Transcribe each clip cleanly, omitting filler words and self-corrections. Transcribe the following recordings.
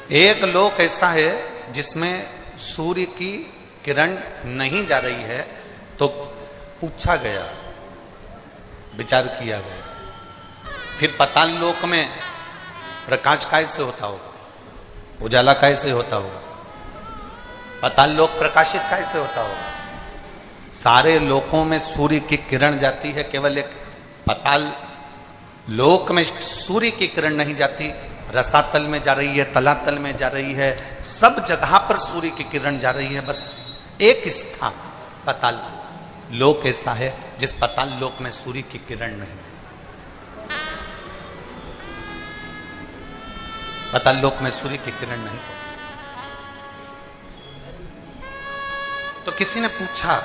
एक लोक ऐसा है जिसमें सूर्य की किरण नहीं जा रही है, तो पूछा गया, विचार किया गया, फिर पाताल लोक में प्रकाश कैसे होता होगा, उजाला कैसे होता होगा, पाताल लोक प्रकाशित कैसे होता होगा। सारे लोकों में सूर्य की किरण जाती है, केवल एक पाताल लोक में सूर्य की किरण नहीं जाती। रसातल में जा रही है, तलातल में जा रही है, सब जगह पर सूर्य की किरण जा रही है। बस एक स्थान पाताल लोक ऐसा है जिस पाताल लोक में सूर्य की किरण नहीं। पाताल लोक में सूर्य की किरण नहीं। तो किसी ने पूछा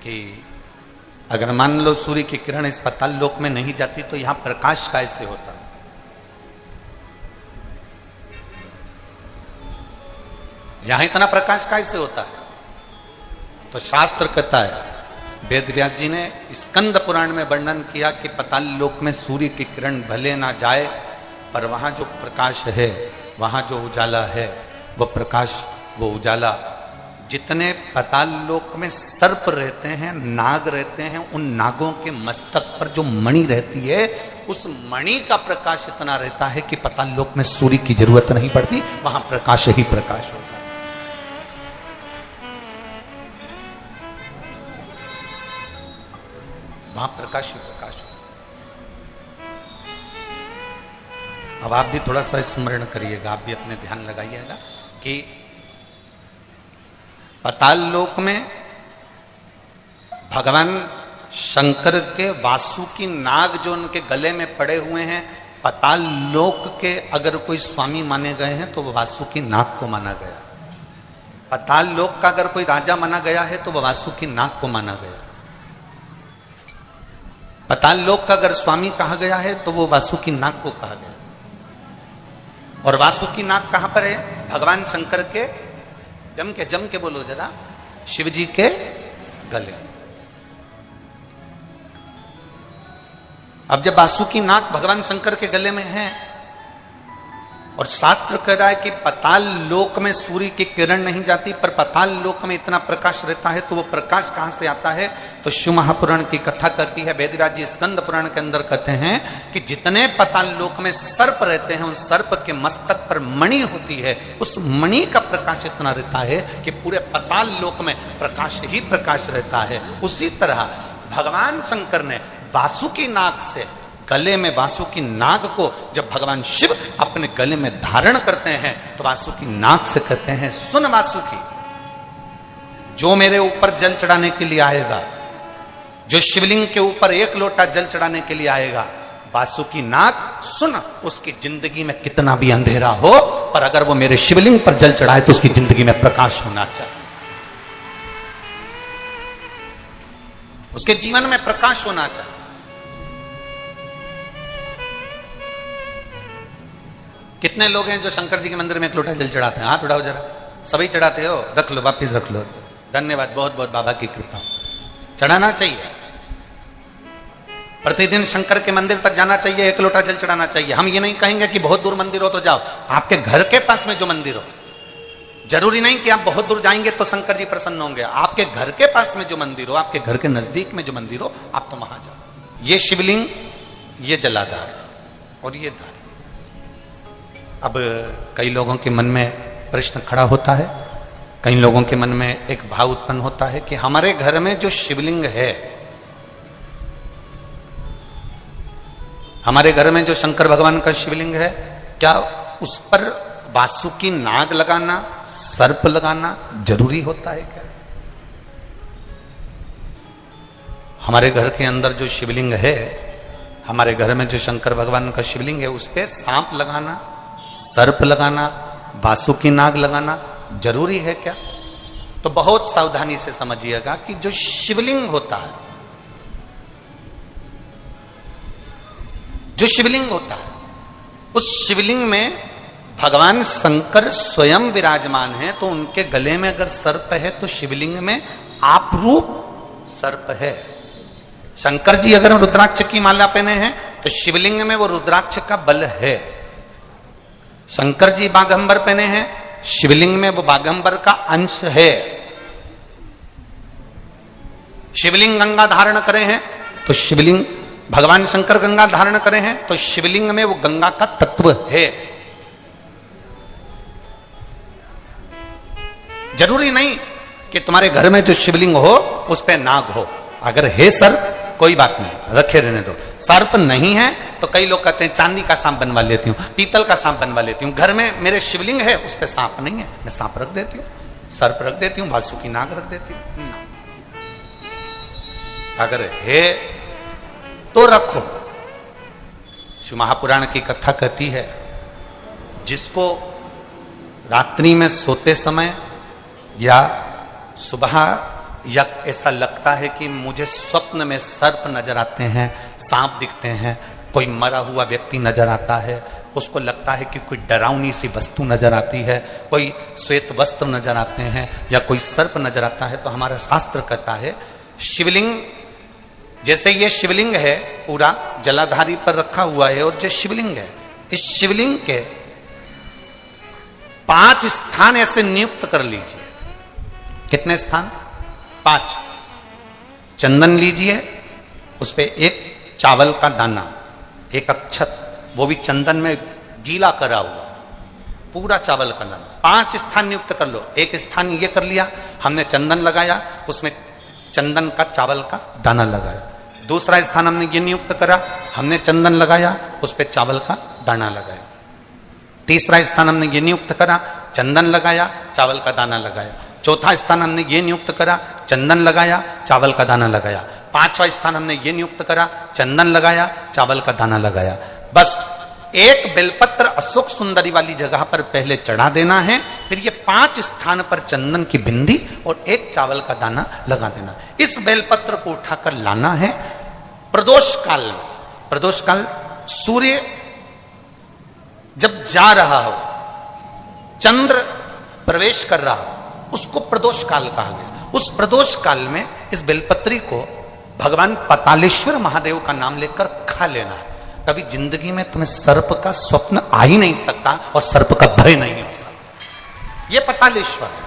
कि अगर मान लो सूर्य की किरण इस पाताल लोक में नहीं जाती तो यहां प्रकाश कैसे होता, यहां इतना प्रकाश कैसे होता है। तो शास्त्र कहता है, वेद व्यास जी ने स्कंद पुराण में वर्णन किया कि पाताल लोक में सूर्य की किरण भले ना जाए, पर वहां जो प्रकाश है, वहां जो उजाला है, वो प्रकाश, वो उजाला, जितने पाताल लोक में सर्प रहते हैं, नाग रहते हैं, उन नागों के मस्तक पर जो मणि रहती है, उस मणि का प्रकाश इतना रहता है कि पाताल लोक में सूर्य की जरूरत नहीं पड़ती, वहां प्रकाश ही प्रकाश होता है। वहां प्रकाश ही प्रकाश होता है। अब आप भी थोड़ा सा स्मरण करिएगा, आप भी अपने ध्यान लगाइएगा कि पाताल लोक में भगवान शंकर के वासुकी नाग जो उनके गले में पड़े हुए हैं, पाताल लोक के अगर कोई स्वामी माने गए हैं तो वो वासुकी नाग को माना गया। पाताल लोक का अगर कोई राजा माना गया है तो वो वासुकी नाग को माना गया। पाताल लोक का अगर स्वामी कहा गया है तो वो वासुकी नाग को कहा गया। और वासुकी नाग कहां पर है? भगवान शंकर के जम के बोलो जरा, शिव जी के गले। अब जब वासुकी नाग भगवान शंकर के गले में है और शास्त्र कह रहा है कि पाताल लोक में सूर्य की किरण नहीं जाती, पर पाताल लोक में इतना प्रकाश रहता है, तो वो प्रकाश कहां से आता है? तो शिव महापुराण की कथा करती है, वेदव्यास जी स्कंद पुराण के अंदर कहते हैं कि जितने पाताल लोक में सर्प रहते हैं, उन सर्प के मस्तक पर मणि होती है, उस मणि का प्रकाश इतना रहता है कि पूरे पाताल लोक में प्रकाश ही प्रकाश रहता है। उसी तरह भगवान शंकर ने वासुकी नाग से, गले में वासुकी नाग को जब भगवान शिव अपने गले में धारण करते हैं, तो वासुकी नाग से कहते हैं, सुन वासुकी, जो मेरे ऊपर जल चढ़ाने के लिए आएगा, जो शिवलिंग के ऊपर एक लोटा जल चढ़ाने के लिए आएगा, वासुकी नाग सुन, उसकी जिंदगी में कितना भी अंधेरा हो, पर अगर वो मेरे शिवलिंग पर जल चढ़ाए तो उसकी जिंदगी में प्रकाश होना चाहिए, उसके जीवन में प्रकाश होना चाहिए। कितने लोग हैं जो शंकर जी के मंदिर में एक लोटा जल चढ़ाते हैं? हाथ उठाओ जरा। सभी चढ़ाते हो? रख लो, वापिस रख लो। धन्यवाद, बहुत बहुत बाबा की कृपा। चढ़ाना चाहिए, प्रतिदिन शंकर के मंदिर तक जाना चाहिए, एक लोटा जल चढ़ाना चाहिए। हम ये नहीं कहेंगे कि बहुत दूर मंदिर हो तो जाओ, आपके घर के पास में जो मंदिर हो, जरूरी नहीं कि आप बहुत दूर जाएंगे तो शंकर जी प्रसन्न होंगे। आपके घर के पास में जो मंदिर हो, आपके घर के नजदीक में जो मंदिर हो, आप तो वहां जाओ। ये शिवलिंग, ये जलाधार और ये धार। अब कई लोगों के मन में प्रश्न खड़ा होता है, कई लोगों के मन में एक भाव उत्पन्न होता है कि हमारे घर में जो शिवलिंग है, हमारे घर में जो शंकर भगवान का शिवलिंग है, क्या उस पर वासुकी नाग लगाना, सर्प लगाना जरूरी होता है क्या? हमारे घर के अंदर जो शिवलिंग है, हमारे घर में जो शंकर भगवान का शिवलिंग है, उस पे सांप लगाना, सर्प लगाना, वासुकी नाग लगाना जरूरी है क्या? तो बहुत सावधानी से समझिएगा कि जो शिवलिंग होता है, जो शिवलिंग होता है, उस शिवलिंग में भगवान शंकर स्वयं विराजमान है, तो उनके गले में अगर सर्प है तो शिवलिंग में आपरूप सर्प है। शंकर जी अगर रुद्राक्ष की माला पहने हैं तो शिवलिंग में वो रुद्राक्ष का बल है। शंकर जी बाघंबर पहने हैं, शिवलिंग में वो बाघंबर का अंश है। शिवलिंग गंगा धारण करे हैं तो शिवलिंग, भगवान शंकर गंगा धारण करे हैं तो शिवलिंग में वो गंगा का तत्व है। जरूरी नहीं कि तुम्हारे घर में जो शिवलिंग हो उस पे नाग हो। अगर है सर्प कोई बात नहीं, रखे रहने दो। सर्प नहीं है तो कई लोग कहते हैं चांदी का सांप बनवा लेती हूँ, पीतल का सांप बनवा लेती हूँ। घर में मेरे शिवलिंग है, उस पे सांप नहीं है, मैं सांप रख देती हूँ, सर्प रख देती हूँ, वासुकी नाग रख देती हूँ। अगर है तो रखो। शिव महापुराण की कथा कहती है, जिसको रात्रि में सोते समय या सुबह या ऐसा लगता है कि मुझे स्वप्न में सर्प नजर आते हैं, सांप दिखते हैं, कोई मरा हुआ व्यक्ति नजर आता है, उसको लगता है कि कोई डरावनी सी वस्तु नजर आती है, कोई श्वेत वस्त्र नजर आते हैं या कोई सर्प नजर आता है, तो हमारा शास्त्र कहता है शिवलिंग, जैसे ये शिवलिंग है पूरा जलाधारी पर रखा हुआ है, और जो शिवलिंग है, इस शिवलिंग के 5 स्थान ऐसे नियुक्त कर लीजिए। कितने स्थान? 5। चंदन लीजिए, उस पे एक चावल का दाना, एक अक्षत, वो भी चंदन में गीला करा हुआ, पूरा चावल का दाना। 5 स्थान नियुक्त कर लो। एक स्थान ये कर लिया, हमने चंदन लगाया, उसमें चंदन का चावल का दाना लगाया। दूसरा स्थान हमने ये नियुक्त करा, हमने चंदन लगाया, उस पे चावल का दाना लगाया। तीसरा स्थान हमने ये नियुक्त करा, चंदन लगाया, चावल का दाना लगाया। चौथा स्थान हमने ये नियुक्त करा, चंदन लगाया, चावल का दाना लगाया। 5वां स्थान हमने ये नियुक्त करा, चंदन लगाया, चावल का दाना लगाया। बस एक बेलपत्र अशोक सुंदरी वाली जगह पर पहले चढ़ा देना है, फिर ये 5 स्थान पर चंदन की बिंदी और एक चावल का दाना लगा देना। इस बेलपत्र को उठाकर लाना है प्रदोष काल में। प्रदोष काल सूर्य जब जा रहा हो, चंद्र प्रवेश कर रहा हो, उसको प्रदोष काल कहा गया। उस प्रदोष काल में इस बेलपत्री को भगवान पतालेश्वर महादेव का नाम लेकर खा लेना है। कभी जिंदगी में तुम्हें सर्प का स्वप्न आ ही नहीं सकता और सर्प का भय नहीं हो सकता। यह पतालेश्वर है।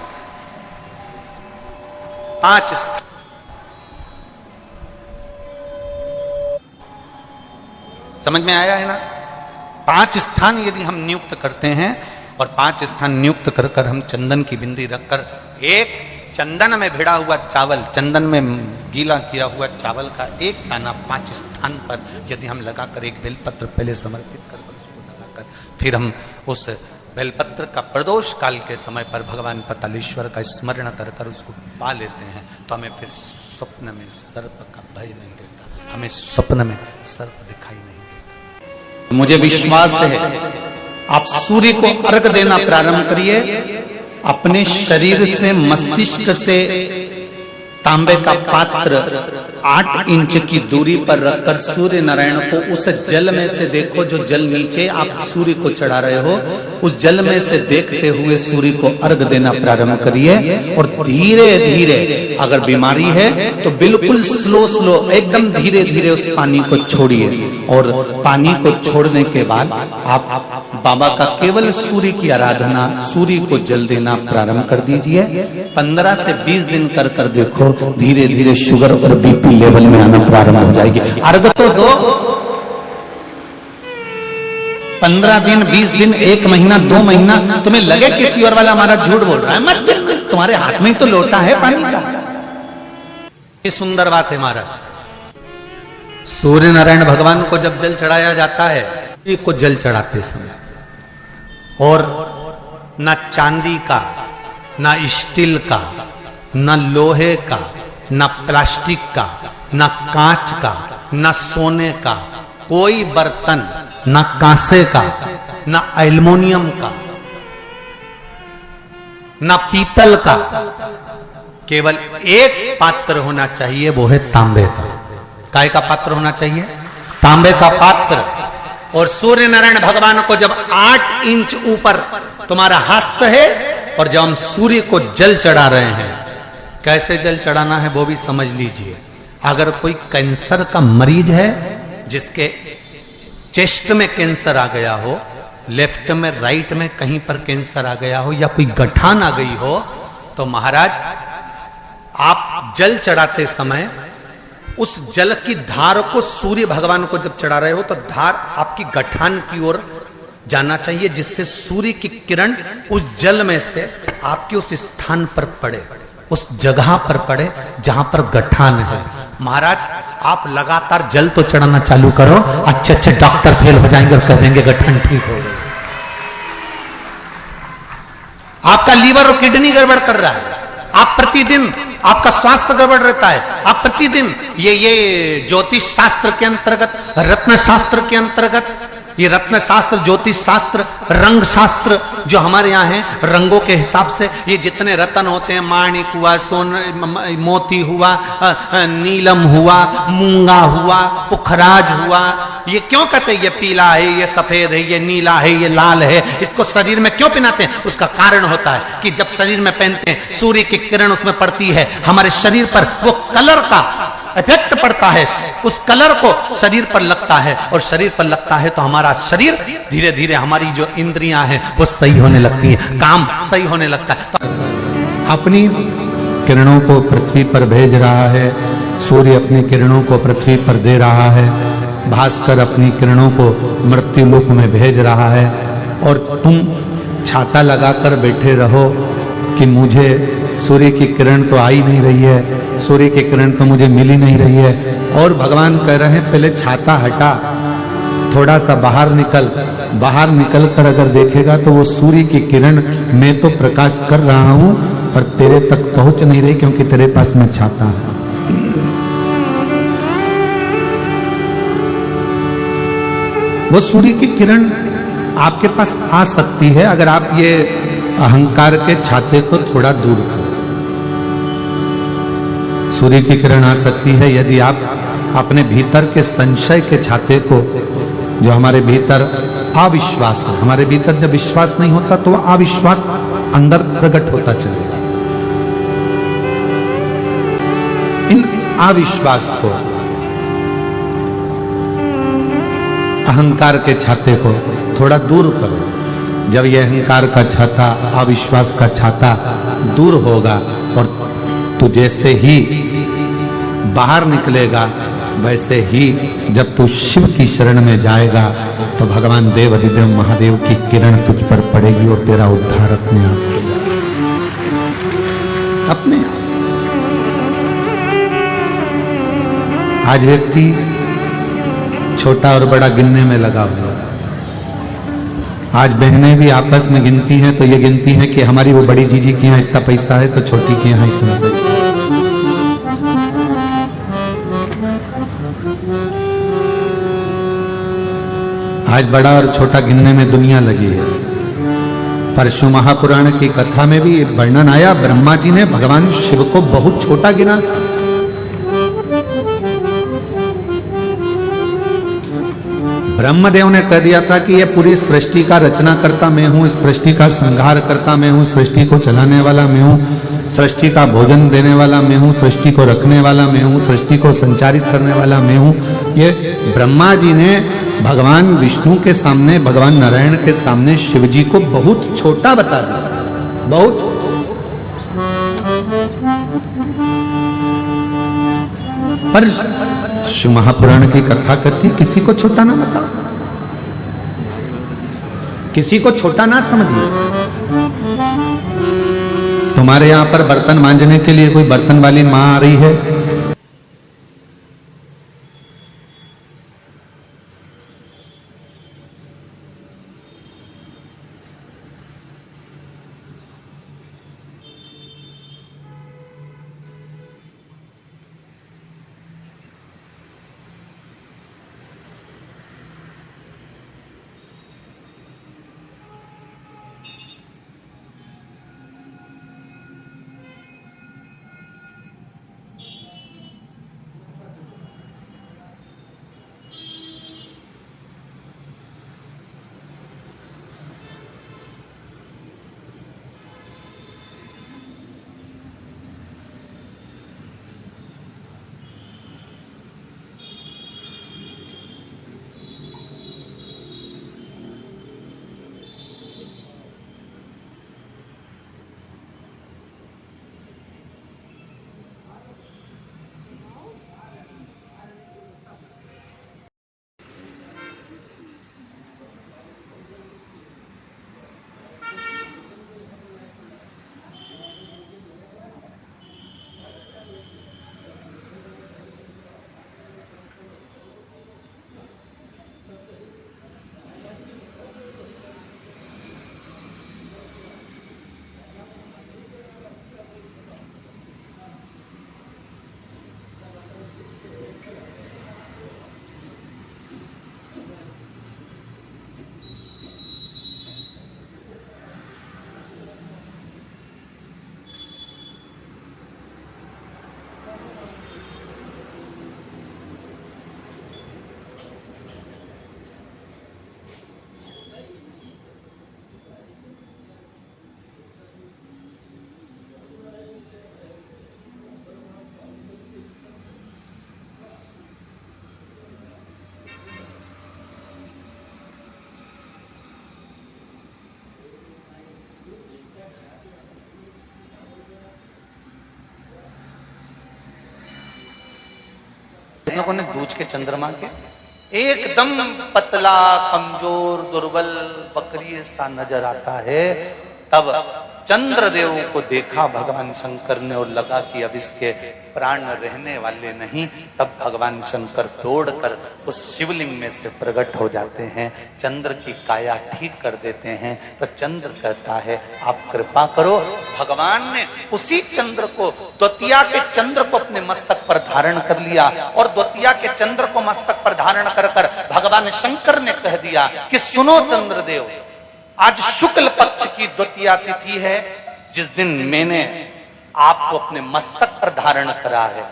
5 स्थान समझ में आया है ना? 5 स्थान यदि हम नियुक्त करते हैं और 5 स्थान नियुक्त कर कर हम चंदन की बिंदी रखकर एक चंदन में भिड़ा हुआ चावल, चंदन में गीला किया हुआ चावल का एक दाना 5 स्थान पर यदि हम लगाकर एक बेलपत्र पहले समर्पित कर उसको लगाकर फिर हम उस बेलपत्र का प्रदोष काल के समय पर भगवान पतालेश्वर का स्मरण कर कर उसको पा लेते हैं, तो हमें फिर स्वप्न में सर्प का भय नहीं रहता, हमें स्वप्न में सर्प दिखाई नहीं देता। मुझे विश्वास है आप सूर्य को अर्घ देना प्रारंभ करिए। अपने शरीर से, मस्तिष्क से तांबे का पात्र 8 इंच की दूरी पर रखकर सूर्य नारायण को उस जल में से देखो, जो जल नीचे आप सूर्य को चढ़ा रहे हो, उस जल में से देखते हुए सूर्य को अर्घ देना प्रारंभ करिए। और धीरे धीरे, अगर बीमारी है तो बिल्कुल स्लो एकदम धीरे धीरे उस पानी को छोड़िए। और पानी को छोड़ने के बाद आप बाबा का केवल सूर्य की आराधना, सूर्य को जल देना प्रारंभ कर दीजिए। 15 से 20 दिन कर कर देखो, धीरे धीरे शुगर और बीपी लेवल में आना प्रारंभ हो जाएगी। अर्घ तो दो, 15 दिन, 20 दिन, 1 महीना, 2 महीना, तुम्हें लगे किसी और वाला हमारा झूठ बोल रहा है, मत, तुम्हारे हाथ में तो लोटा है पानी का। ये सुंदर बात है महाराज। सूर्य नारायण भगवान को जब जल चढ़ाया जाता है, को जल चढ़ाते समय, और ना चांदी का, ना स्टील का, ना लोहे का, ना प्लास्टिक का, ना कांच का, ना सोने का कोई बर्तन, ना कांसे का, ना एल्युमिनियम का, ना पीतल का, केवल एक पात्र होना चाहिए, वो है तांबे का। काय का पात्र होना चाहिए? तांबे का पात्र। और सूर्य नारायण भगवान को जब 8 इंच ऊपर तुम्हारा हस्त है, और जब हम सूर्य को जल चढ़ा रहे हैं, कैसे जल चढ़ाना है वो भी समझ लीजिए। अगर कोई कैंसर का मरीज है, जिसके चेस्ट में कैंसर आ गया हो, लेफ्ट में राइट में कहीं पर कैंसर आ गया हो या कोई गठान आ गई हो, तो महाराज आप जल चढ़ाते समय उस जल की धार को सूर्य भगवान को जब चढ़ा रहे हो तो धार आपकी गठान की ओर जाना चाहिए, जिससे सूर्य की किरण उस जल में से आपके उस स्थान पर पड़े, उस जगह पर पड़े जहां पर गठान है। महाराज आप लगातार जल तो चढ़ाना चालू करो, अच्छे अच्छे डॉक्टर फेल हो जाएंगे और कह देंगे गठान ठीक हो गई। आपका लीवर और किडनी गड़बड़ कर रहा है, आप प्रतिदिन आपका स्वास्थ्य गड़बड़ रहता है, आप प्रतिदिन ये ज्योतिष शास्त्र के अंतर्गत, रत्न शास्त्र के अंतर्गत, ये रत्न शास्त्र, ज्योतिष शास्त्र, रंग शास्त्र जो हमारे यहाँ है, रंगों के हिसाब से ये जितने रत्न होते हैं, माणिक हुआ, मोती हुआ, नीलम हुआ, मूंगा हुआ, पुखराज हुआ, ये क्यों कहते हैं ये पीला है, ये सफेद है, ये नीला है, ये लाल है, इसको शरीर में क्यों पहनाते हैं? उसका कारण होता है कि जब शरीर में पहनते हैं सूर्य की किरण उसमें पड़ती है, हमारे शरीर पर वो कलर का इफेक्ट पड़ता है, उस कलर को शरीर पर लगता है, और शरीर पर लगता है तो हमारा शरीर धीरे धीरे, हमारी जो इंद्रियां हैं वो सही होने लगती है, काम सही होने लगता है। तो अपनी किरणों को पृथ्वी पर भेज रहा है, सूर्य अपनी किरणों को पृथ्वी पर दे रहा है, भास्कर अपनी किरणों को मृत्यु लोक में भेज रहा है, और तुम छाता लगाकर बैठे रहो कि मुझे सूर्य की किरण तो आ ही नहीं रही है, सूर्य की किरण तो मुझे मिल ही नहीं रही है। और भगवान कह रहे हैं पहले छाता हटा, थोड़ा सा बाहर निकल कर अगर देखेगा तो वो सूर्य की किरण मैं तो प्रकाश कर रहा हूं पर तेरे तक पहुंच नहीं रही, क्योंकि तेरे पास में छाता है। वो सूर्य की किरण आपके पास आ सकती है अगर आप ये अहंकार के छाते को थोड़ा दूर करो। सूर्य की किरण आ सकती है यदि आप अपने भीतर के संशय के छाते को, जो हमारे भीतर अविश्वास है, हमारे भीतर जब विश्वास नहीं होता तो वह अविश्वास अंदर प्रकट होता चलेगा। इन अविश्वास को, अहंकार के छाते को थोड़ा दूर करो। जब यह अहंकार का छाता, अविश्वास का छाता दूर होगा और तू जैसे ही बाहर निकलेगा वैसे ही जब तू शिव की शरण में जाएगा तो भगवान देव अधिदेव महादेव की किरण तुझ पर पड़ेगी और तेरा उद्धार अपने आप हो जाएगा, अपने आप। आज व्यक्ति छोटा और बड़ा गिनने में लगा हुआ। आज बहनें भी आपस में गिनती हैं तो ये गिनती हैं कि हमारी वो बड़ी जीजी के यहाँ इतना पैसा है तो छोटी के यहाँ इतना पैसा है। आज बड़ा और छोटा गिनने में दुनिया लगी है। परशु महापुराण की कथा में भी वर्णन आया, ब्रह्मा जी ने भगवान शिव को बहुत छोटा गिना था। ब्रह्मदेव ने कह दिया था कि यह पूरी सृष्टि का रचना करता मैं हूं, इस सृष्टि का संहार करता मैं हूं, सृष्टि को चलाने वाला मैं हूं, सृष्टि का भोजन देने वाला मैं हूं, सृष्टि को रखने वाला मैं हूं, सृष्टि को संचारित करने वाला मैं हूं। ये ब्रह्मा जी ने भगवान विष्णु के सामने, भगवान नारायण के सामने शिव जी को बहुत छोटा बता दिया, बहुत। पर शिव महापुराण की कथा कहती किसी को छोटा ना बताओ, किसी को छोटा ना समझिए। तुम्हारे यहां पर बर्तन मांजने के लिए कोई बर्तन वाली मां आ रही है, लोगों ने दूज के चंद्रमा के? एकदम पतला, कमजोर, दुर्बल बकरी सा नजर आता है। तब चंद्रदेव को देखा भगवान शंकर ने और लगा कि अब इसके प्राण रहने वाले नहीं। तब भगवान शंकर दौड़कर उस शिवलिंग में से प्रकट हो जाते हैं, चंद्र की काया ठीक कर देते हैं। तो चंद्र कहता है आप कृपा करो। भगवान ने उसी चंद्र को, द्वितीया के चंद्र को अपने मस्तक पर धारण कर लिया और द्वितीया के चंद्र को मस्तक पर धारण कर कर भगवान शंकर ने कह दिया कि सुनो चंद्रदेव, आज शुक्ल पक्ष की द्वितीया तिथि है, जिस दिन मैंने आपको अपने मस्तक पर धारण करा है।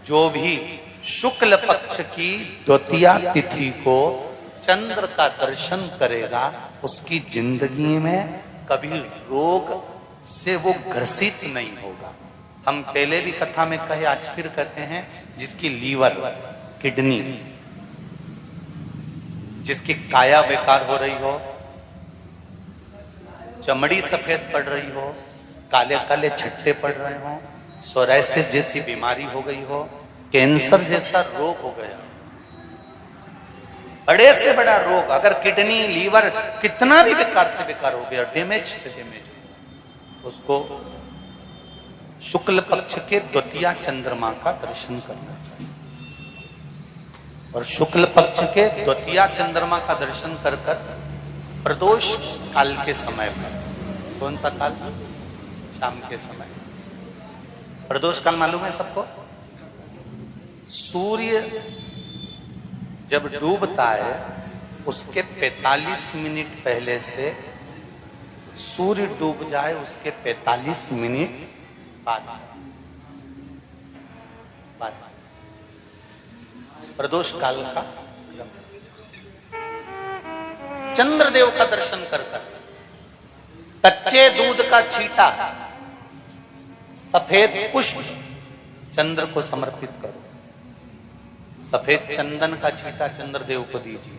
जो भी शुक्ल पक्ष की द्वितीया तिथि को चंद्र का दर्शन करेगा, उसकी जिंदगी में कभी रोग से वो ग्रसित नहीं होगा। हम पहले भी कथा में कहे, आज फिर कहते हैं, जिसकी लीवर, किडनी, जिसकी काया बेकार हो रही हो, चमड़ी सफेद पड़ रही हो, काले काले छट्टे पड़ रहे हो, सोराइसिस जैसी बीमारी हो गई हो, कैंसर जैसा रोग हो गया, बड़े से बड़ा रोग, अगर किडनी, लीवर कितना भी बेकार से बेकार हो गया, डैमेज से डैमेज, उसको शुक्ल पक्ष के द्वितीया चंद्रमा का दर्शन करना चाहिए। और शुक्ल पक्ष के द्वितीया चंद्रमा का दर्शन कर कर प्रदोष काल के समय पर, कौन सा काल? शाम के समय। प्रदोष काल मालूम है सबको? सूर्य जब डूबता है उसके 45 मिनट पहले से, सूर्य डूब जाए उसके 45 मिनट बाद प्रदोष काल का चंद्रदेव का दर्शन कर कर कच्चे दूध का छींटा, सफेद पुष्प चंद्र को समर्पित करो, सफेद चंदन का छींटा चंद्रदेव को दीजिए।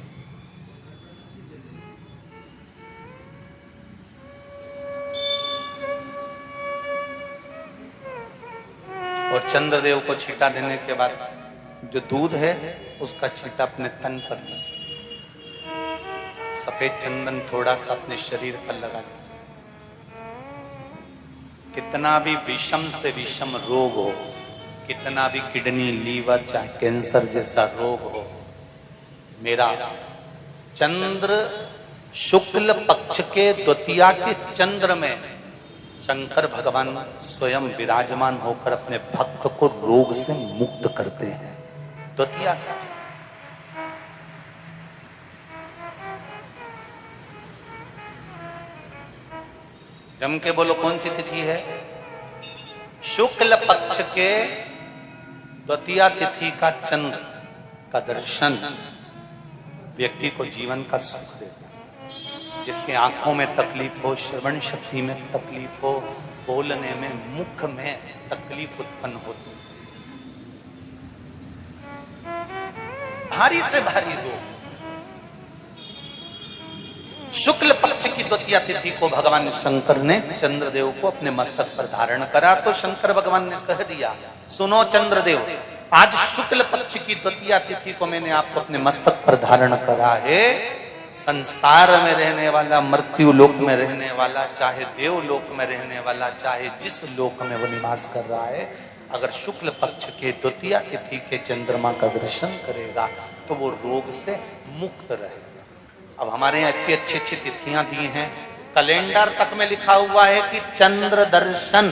और चंद्रदेव को छींटा देने के बाद जो दूध है उसका छींटा अपने तन पर लीजिए, सफेद चंदन थोड़ा सा अपने शरीर पर लगा लीजिए। कितना भी विषम से विषम रोग हो, कितना भी किडनी, लीवर, चाहे कैंसर जैसा रोग हो, मेरा चंद्र शुक्ल पक्ष के द्वितीया के चंद्र में शंकर भगवान स्वयं विराजमान होकर अपने भक्त को रोग से मुक्त करते हैं। द्वितीया जम के बोलो, कौन सी तिथि है? शुक्ल पक्ष के द्वितीया तिथि का चंद्र का दर्शन व्यक्ति को जीवन का सुख देता है। जिसके आंखों में तकलीफ हो, श्रवण शक्ति में तकलीफ हो, बोलने में, मुख में तकलीफ उत्पन्न होती, भारी से भारी रोग, शुक्ल पक्ष की द्वितीया तिथि को भगवान शंकर ने चंद्रदेव को अपने मस्तक पर धारण करा। तो शंकर भगवान ने कह दिया, सुनो चंद्रदेव, आज शुक्ल पक्ष की द्वितीया तिथि को मैंने आपको अपने मस्तक पर धारण करा है। संसार में रहने वाला, मृत्यु लोक में रहने वाला, चाहे देवलोक में रहने वाला, चाहे जिस लोक में वो निवास कर रहा है, अगर शुक्ल पक्ष के द्वितीया तिथि के चंद्रमा का दर्शन करेगा तो वो रोग से मुक्त रहेगा। अब हमारे यहाँ इतनी अच्छी अच्छी तिथियां दी हैं, कैलेंडर तक में लिखा हुआ है कि चंद्र दर्शन